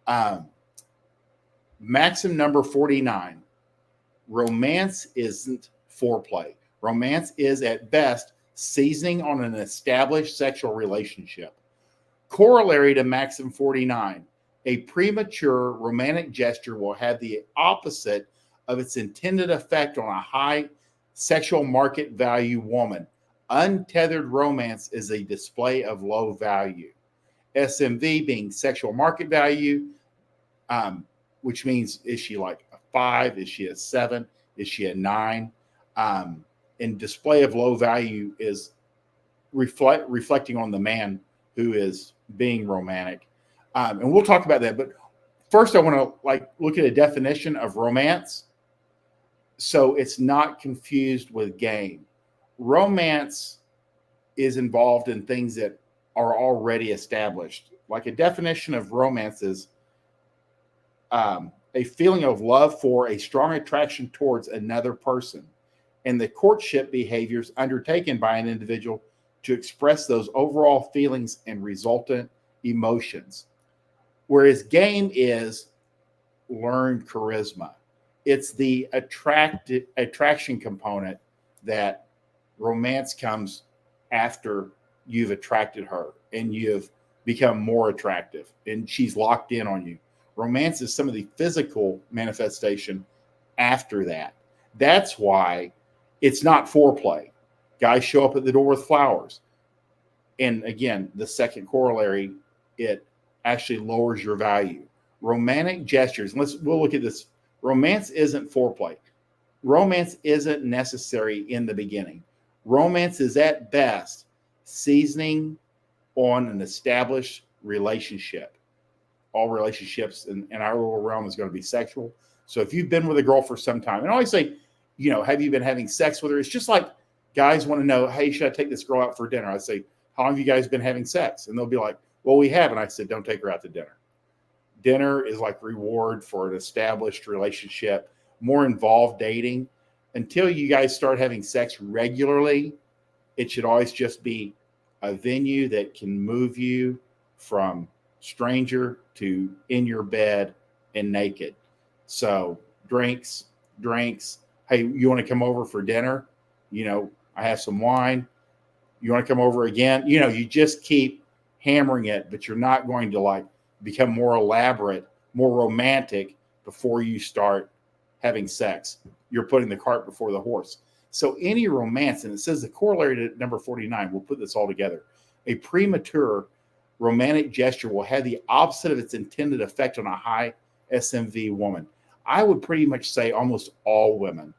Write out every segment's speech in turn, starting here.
Um, Maxim number 49. Romance isn't foreplay. Romance is at best seasoning on an established sexual relationship. Corollary to Maxim 49. A premature romantic gesture will have the opposite of its intended effect on a high sexual market value woman. Untethered romance is a display of low value. SMV being sexual market value, which means is she like a 5? Is she a 7? Is she a 9? And display of low value is reflecting on the man who is being romantic. And we'll talk about that. But first, I want to look at a definition of romance so it's not confused with game. Romance is involved in things that are already established. Like a definition of romance is a feeling of love for a strong attraction towards another person and the courtship behaviors undertaken by an individual to express those overall feelings and resultant emotions. Whereas game is learned charisma. It's the attraction component that romance comes after you've attracted her and you've become more attractive and she's locked in on you. Romance is some of the physical manifestation after that. That's why it's not foreplay. Guys show up at the door with flowers. And again, the second corollary, it actually lowers your value. Romantic gestures, we'll look at this. Romance isn't foreplay. Romance isn't necessary in the beginning. Romance is at best seasoning on an established relationship. All relationships in our little realm is going to be sexual. So if you've been with a girl for some time, and I always say, have you been having sex with her? It's just like guys want to know, hey, should I take this girl out for dinner? I say, how long have you guys been having sex? And they'll be like, well, we haven't. I said, don't take her out to dinner. Dinner is like reward for an established relationship, more involved dating. Until you guys start having sex regularly, it should always just be a venue that can move you from stranger to in your bed and naked. So drinks. Hey, you want to come over for dinner? I have some wine. You want to come over again? You just keep hammering it, but you're not going to become more elaborate, more romantic before you start having sex. You're putting the cart before the horse. So any romance, and it says the corollary to number 49, we'll put this all together. A premature romantic gesture will have the opposite of its intended effect on a high SMV woman. I would pretty much say almost all women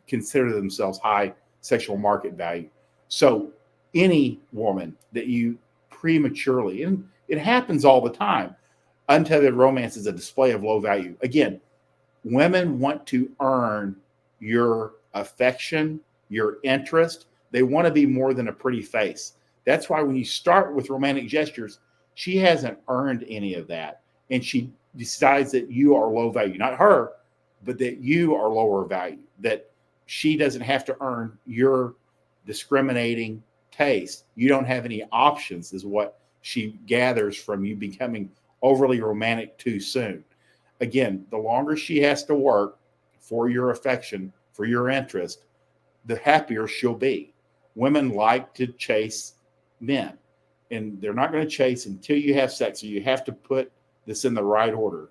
consider themselves high sexual market value. So any woman that you prematurely, and it happens all the time, untethered romance is a display of low value. Again, women want to earn your affection, your interest. They want to be more than a pretty face. That's why when you start with romantic gestures, she hasn't earned any of that. And she decides that you are low value, not her, but that you are lower value, that she doesn't have to earn your discriminating taste. You don't have any options is what she gathers from you becoming overly romantic too soon. Again, the longer she has to work for your affection, for your interest, the happier she'll be. Women like to chase men, and they're not going to chase until you have sex. So you have to put this in the right order.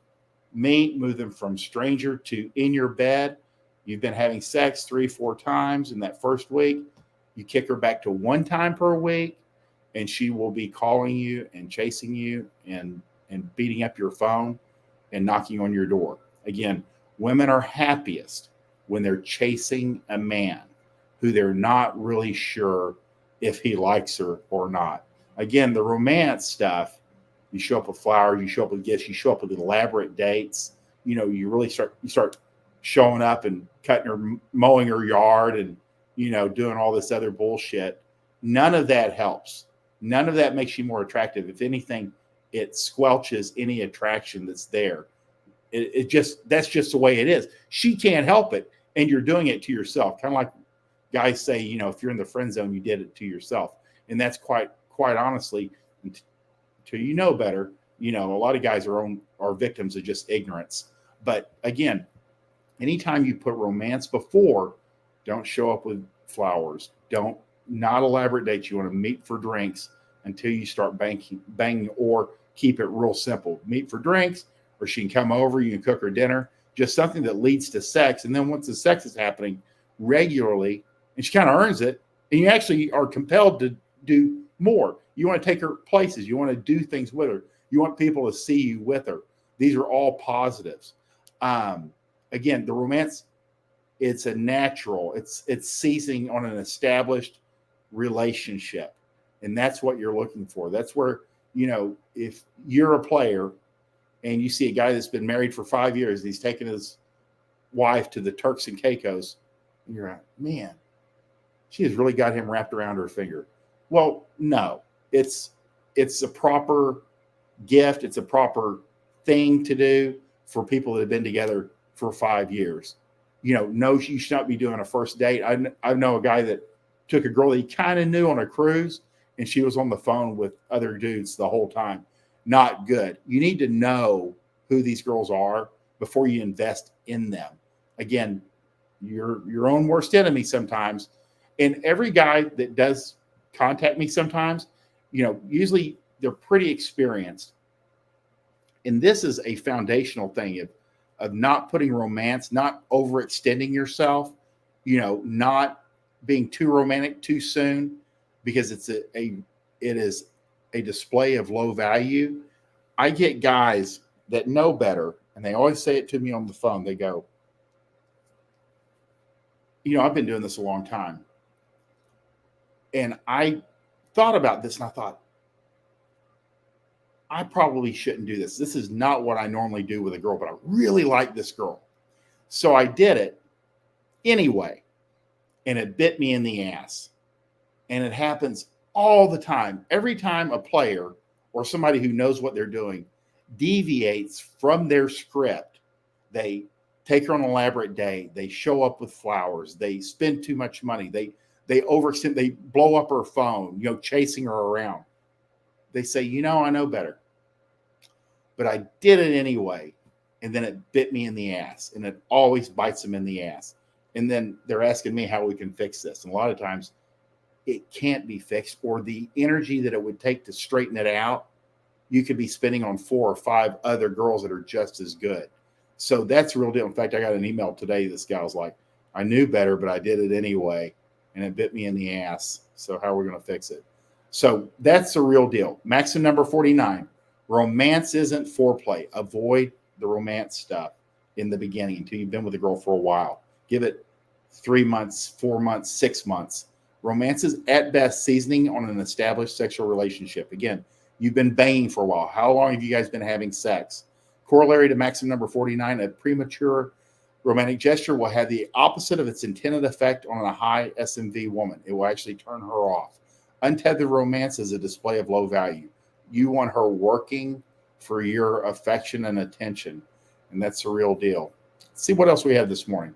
Move them from stranger to in your bed. You've been having sex 3-4 times in that first week. You kick her back to 1 time per week, and she will be calling you and chasing you and beating up your phone and knocking on your door. Again, women are happiest when they're chasing a man who they're not really sure if he likes her or not. Again, the romance stuff, you show up with flowers, you show up with gifts, you show up with elaborate dates. You really start showing up and cutting her, mowing her yard and, doing all this other bullshit. None of that helps. None of that makes you more attractive. If anything, it squelches any attraction that's there. That's just the way it is. She can't help it. And you're doing it to yourself. Kind of like guys say, if you're in the friend zone, you did it to yourself. And that's quite honestly, until you know better, You know, a lot of guys are victims of just ignorance. But again, anytime you put romance before, don't show up with flowers. Don't not elaborate dates. You want to meet for drinks until you start banging, or keep it real simple. Meet for drinks, or she can come over. You can cook her dinner. Just something that leads to sex. And then once the sex is happening regularly, and she kind of earns it, and you actually are compelled to do more. You want to take her places. You want to do things with her. You want people to see you with her. These are all positives. Again, the romance, it's a natural. It's seizing on an established relationship, and that's what you're looking for. That's where, you know, if you're a player and you see a guy that's been married for 5 years, and he's taken his wife to the Turks and Caicos, and you're like, man, she has really got him wrapped around her finger. Well, no, it's a proper gift. It's a proper thing to do for people that have been together for 5 years. You know, no, you should not be doing a first date. I know a guy that took a girl that he kind of knew on a cruise, and she was on the phone with other dudes the whole time. Not good. You need to know who these girls are before you invest in them. Again, you're your own worst enemy sometimes. And every guy that does contact me sometimes, you know, usually they're pretty experienced. And this is a foundational thing of not putting romance, not overextending yourself, you know, not being too romantic too soon, because it is a display of low value. I get guys that know better, and they always say it to me on the phone. They go, you know, I've been doing this a long time. And I thought about this, and I thought, I probably shouldn't do this. This is not what I normally do with a girl, but I really like this girl. So I did it anyway, and it bit me in the ass. And it happens all the time. Every time a player or somebody who knows what they're doing deviates from their script, they take her on an elaborate date, they show up with flowers, they spend too much money, they overextend, they blow up her phone, you know, chasing her around. They say, you know, I know better, but I did it anyway. And then it bit me in the ass, and it always bites them in the ass. And then they're asking me how we can fix this. And a lot of times it can't be fixed, or the energy that it would take to straighten it out, you could be spending on 4 or 5 other girls that are just as good. So that's a real deal. In fact, I got an email today. This guy was like, I knew better, but I did it anyway, and it bit me in the ass. So how are we going to fix it? So that's the real deal. Maxim number 49. Romance isn't foreplay. Avoid the romance stuff in the beginning until you've been with a girl for a while. Give it 3 months, 4 months, 6 months. Romance is at best seasoning on an established sexual relationship. Again, you've been banging for a while. How long have you guys been having sex? Corollary to Maxim number 49, a premature romantic gesture will have the opposite of its intended effect on a high SMV woman. It will actually turn her off. Untethered romance is a display of low value. You want her working for your affection and attention, and that's the real deal. Let's see what else we have this morning.